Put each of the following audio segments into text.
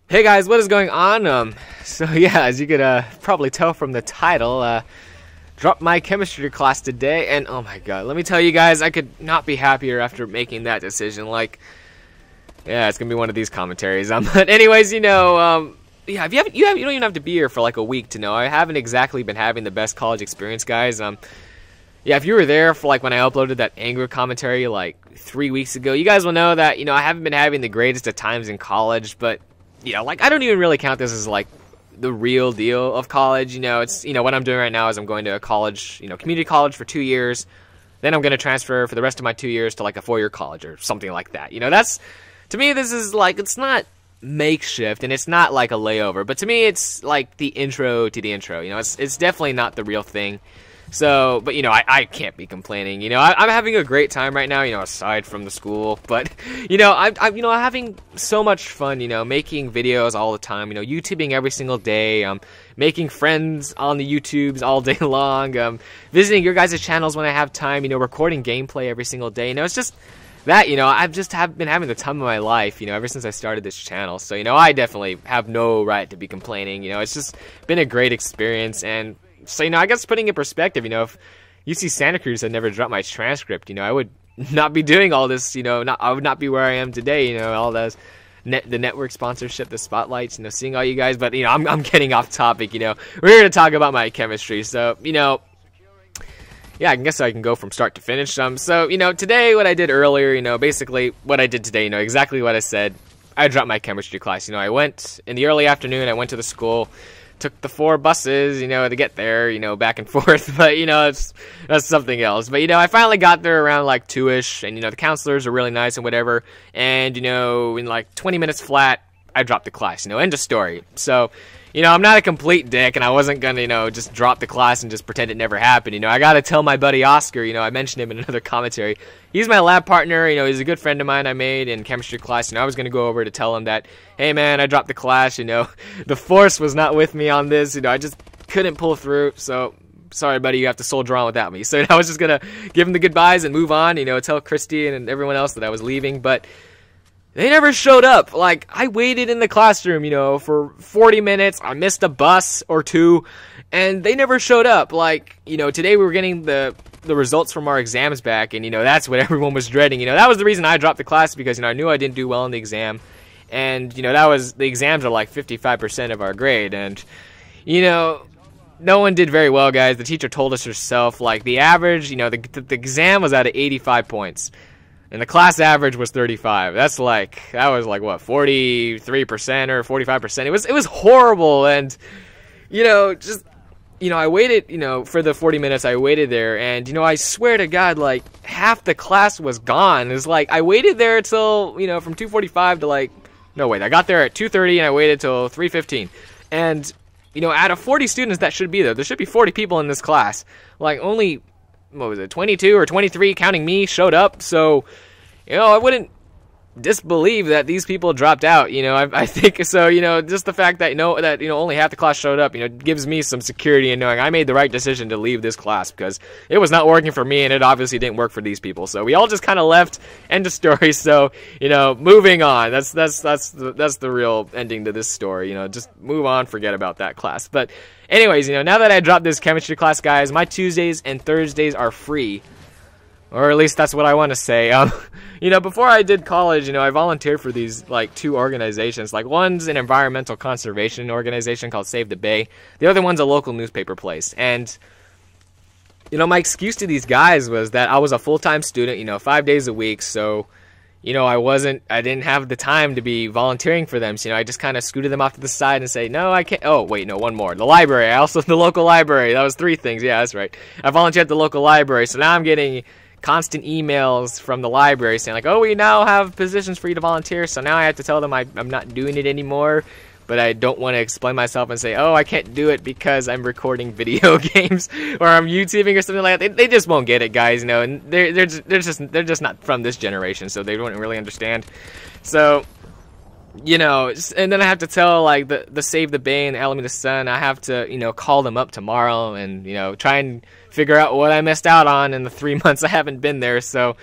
Hey guys, what is going on? So yeah, as you could probably tell from the title, dropped my chemistry class today, and oh my god, let me tell you guys, I could not be happier after making that decision. Like, yeah, it's gonna be one of these commentaries. But anyways, yeah, you don't even have to be here for like a week to know. I haven't exactly been having the best college experience, guys. Yeah, if you were there for like when I uploaded that anger commentary like 3 weeks ago, you guys will know that I haven't been having the greatest of times in college, but. Like, I don't even really count this as, like, the real deal of college. It's, what I'm doing right now is I'm going to a college, community college for 2 years. Then I'm going to transfer for the rest of my 2 years to, like, a 4-year college or something like that. That's, to me, this is, like, it's not makeshift and it's not, like, a layover. But to me, it's, like, the intro to the intro. It's definitely not the real thing. So, but, I can't be complaining. I'm having a great time right now, aside from the school. But, I'm having so much fun, making videos all the time, YouTubing every single day, making friends on the YouTubes all day long, visiting your guys' channels when I have time, recording gameplay every single day. It's just that, I've just been having the time of my life, ever since I started this channel. So, I definitely have no right to be complaining. It's just been a great experience. And so, I guess putting in perspective, if UC Santa Cruz had never dropped my transcript, I would not be doing all this, I would not be where I am today, all those, the network sponsorship, the spotlights, seeing all you guys, but, I'm getting off topic, we're here to talk about my chemistry, so, yeah, I guess I can go from start to finish, so, today, what I did earlier, basically, what I did today, exactly what I said, I dropped my chemistry class, I went, in the early afternoon, I went to the school, took the 4 buses, to get there, back and forth, but, that's something else. But, I finally got there around, like, 2-ish, and, the counselors are really nice and whatever, and, in, like, 20 minutes flat, I dropped the class, end of story. So, I'm not a complete dick, and I wasn't gonna, just drop the class and just pretend it never happened, I gotta tell my buddy Oscar, I mentioned him in another commentary. He's my lab partner, he's a good friend of mine I made in chemistry class, I was gonna go over to tell him that, hey man, I dropped the class, the force was not with me on this, I just couldn't pull through, so sorry buddy, you have to soldier on without me. So I was just gonna give him the goodbyes and move on, tell Christy and everyone else that I was leaving, but they never showed up. Like, I waited in the classroom, for 40 minutes. I missed a bus or 2, and they never showed up. Like, today we were getting the results from our exams back, and, that's what everyone was dreading. That was the reason I dropped the class, because, I knew I didn't do well in the exam. And, the exams are like 55% of our grade, and, no one did very well, guys. The teacher told us herself, like, the average, the exam was at 85 points. And the class average was 35. That was like, what, 43% or 45%? It was horrible. And, I waited, for the 40 minutes I waited there. And, I swear to God, like, half the class was gone. It was like, I waited there till, from 2:45 to like, no, wait, I got there at 2:30 and I waited till 3:15. And, out of 40 students that should be there should be 40 people in this class. Like, only, what was it, 22 or 23, counting me, showed up. So, I wouldn't disbelieve that these people dropped out. I think so. Just the fact that only half the class showed up, gives me some security in knowing I made the right decision to leave this class, because it was not working for me and it obviously didn't work for these people. So we all just kind of left. End of story. So moving on. That's the real ending to this story. Just move on. Forget about that class. But anyways, now that I dropped this chemistry class, guys, my Tuesdays and Thursdays are free. Or at least that's what I want to say. Before I did college, I volunteered for these, like, 2 organizations. Like, one's an environmental conservation organization called Save the Bay. The other one's a local newspaper place. And, my excuse to these guys was that I was a full-time student, 5 days a week. So, I didn't have the time to be volunteering for them. So, I just kind of scooted them off to the side and say, no, I can't. Oh, wait, no, one more. The library. The local library. That was 3 things. Yeah, that's right. I volunteered at the local library. So now I'm getting constant emails from the library saying, like, oh, we now have positions for you to volunteer. So now I have to tell them I'm not doing it anymore. But I don't want to explain myself and say, oh, I can't do it because I'm recording video games or I'm YouTubing or something like that. They just won't get it, guys. And they're just not from this generation, so they wouldn't really understand. So, and then I have to tell, like, the Save the Bay and Alameda Sun, I have to, call them up tomorrow and, try and figure out what I missed out on in the 3 months I haven't been there. So,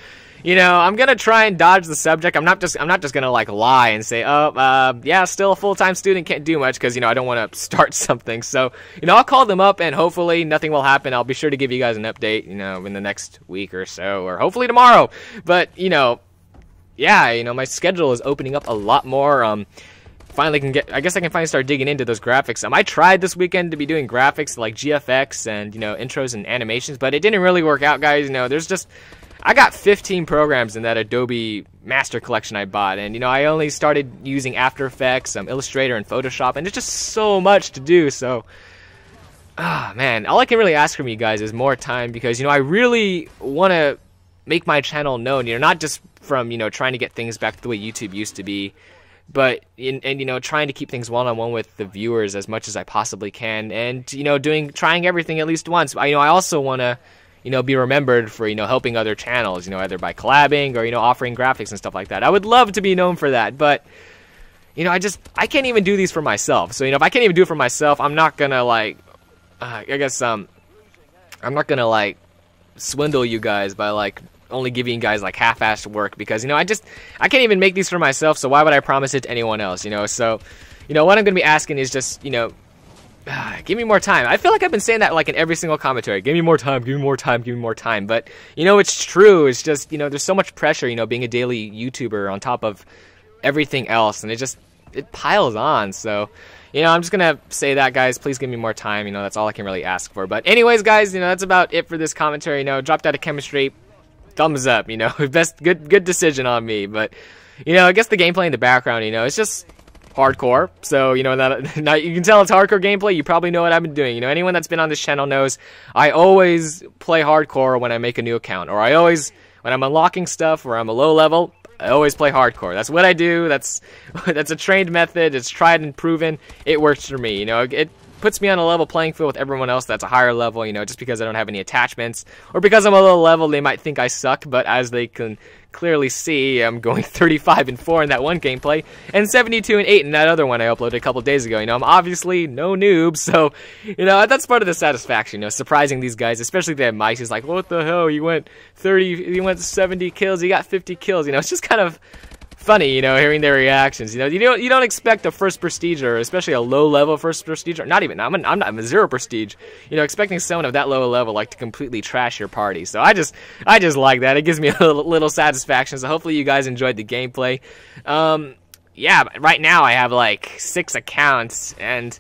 you know, I'm gonna try and dodge the subject. I'm not just gonna like lie and say, oh, yeah, still a full-time student, can't do much, because, you know, I don't want to start something. So, you know, I'll call them up and hopefully nothing will happen. I'll be sure to give you guys an update, you know, in the next week or so, or hopefully tomorrow. But, you know, yeah, you know, my schedule is opening up a lot more. Finally I guess I can finally start digging into those graphics. I tried this weekend to be doing graphics like GFX and, you know, intros and animations, but it didn't really work out, guys. You know, I got 15 programs in that Adobe Master Collection I bought, and, you know, I only started using After Effects, Illustrator, and Photoshop, and it's just so much to do, so, man, all I can really ask from you guys is more time, because, you know, I really want to make my channel known, you know, not just from, you know, trying to get things back to the way YouTube used to be, but, you know, trying to keep things one-on-one with the viewers as much as I possibly can, and, you know, trying everything at least once. I also want to, you know, be remembered for, you know, helping other channels, you know, either by collabing or, you know, offering graphics and stuff like that. I would love to be known for that, but, you know, I can't even do these for myself. So, you know, if I can't even do it for myself, I'm not gonna, like, I guess, I'm not gonna, like, swindle you guys by, like, only giving you guys, like, half-assed work, because, you know, I can't even make these for myself, so why would I promise it to anyone else, you know? So, you know, what I'm gonna be asking is just, you know, give me more time. I feel like I've been saying that like in every single commentary. Give me more time, give me more time, give me more time. But, you know, it's true. It's just, you know, there's so much pressure, you know, being a daily YouTuber on top of everything else. And it piles on. So, you know, I'm just going to say that, guys. Please give me more time. You know, that's all I can really ask for. But anyways, guys, you know, that's about it for this commentary. You know, dropped out of chemistry. Thumbs up, you know. Good decision on me. But, you know, I guess the gameplay in the background, you know, it's just hardcore, so, you know, now you can tell it's hardcore gameplay. You probably know what I've been doing. You know, anyone that's been on this channel knows I always play hardcore when I make a new account, or when I'm unlocking stuff, or I'm a low level, I always play hardcore. That's what I do. That's a trained method. It's tried and proven. It works for me. You know, it puts me on a level playing field with everyone else that's a higher level, you know, just because I don't have any attachments, or because I'm a low level, they might think I suck, but as they can clearly see, I'm going 35-4 in that one gameplay, and 72-8 in that other one I uploaded a couple days ago. You know, I'm obviously no noob, so, you know, that's part of the satisfaction, you know, surprising these guys, especially if they have mics. He's like, what the hell, you went 70 kills, you got 50 kills, you know, it's just kind of funny, you know, hearing their reactions. You know, you don't expect a first prestige, or especially a low level first prestige, or not even. I'm a 0 prestige. You know, expecting someone of that low level like to completely trash your party. So I just like that. It gives me a little satisfaction. So hopefully you guys enjoyed the gameplay. Yeah, right now I have like 6 accounts, and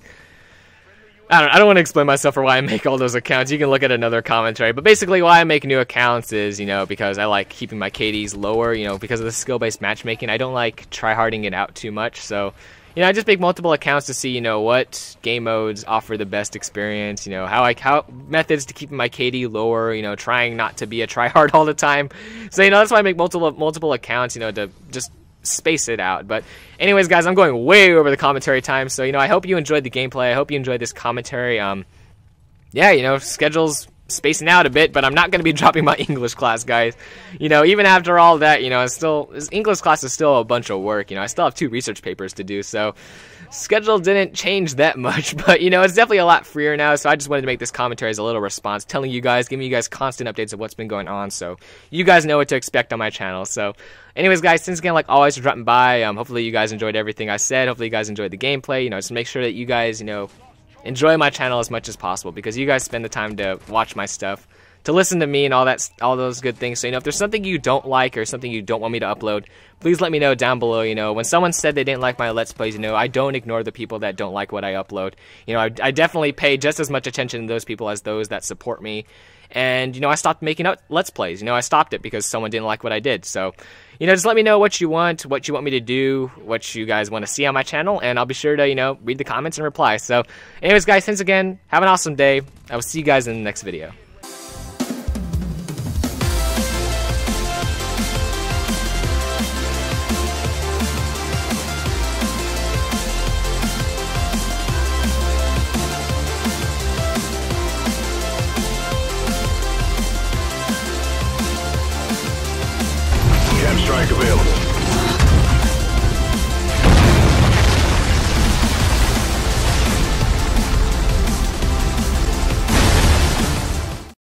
I don't want to explain myself for why I make all those accounts. You can look at another commentary. But basically why I make new accounts is, you know, because I like keeping my KDs lower, you know, because of the skill-based matchmaking. I don't like try-harding it out too much. So, you know, I just make multiple accounts to see, you know, what game modes offer the best experience, you know, how methods to keep my KD lower, you know, trying not to be a try-hard all the time. So, you know, that's why I make multiple accounts, you know, to just space it out. But anyways, guys, I'm going way over the commentary time, so, you know, I hope you enjoyed the gameplay. I hope you enjoyed this commentary. Yeah, you know, schedule's spacing out a bit, but I'm not going to be dropping my English class, guys. You know, even after all that, you know, English class is still a bunch of work. You know, I still have 2 research papers to do, so schedule didn't change that much, but, you know, it's definitely a lot freer now, so I just wanted to make this commentary as a little response, telling you guys, giving you guys constant updates of what's been going on, so you guys know what to expect on my channel. So anyways, guys, thanks again, like always, for dropping by. Hopefully you guys enjoyed everything I said. Hopefully you guys enjoyed the gameplay. You know, just make sure that you guys, you know, enjoy my channel as much as possible, because you guys spend the time to watch my stuff, to listen to me and all those good things. So, you know, if there's something you don't like or something you don't want me to upload, please let me know down below. You know, when someone said they didn't like my Let's Plays, you know, I don't ignore the people that don't like what I upload. You know, I definitely pay just as much attention to those people as those that support me. And, you know, I stopped making Let's Plays. You know, I stopped it because someone didn't like what I did. So, you know, just let me know what you want me to do, what you guys want to see on my channel, and I'll be sure to, you know, read the comments and reply. So, anyways, guys, thanks again. Have an awesome day. I will see you guys in the next video.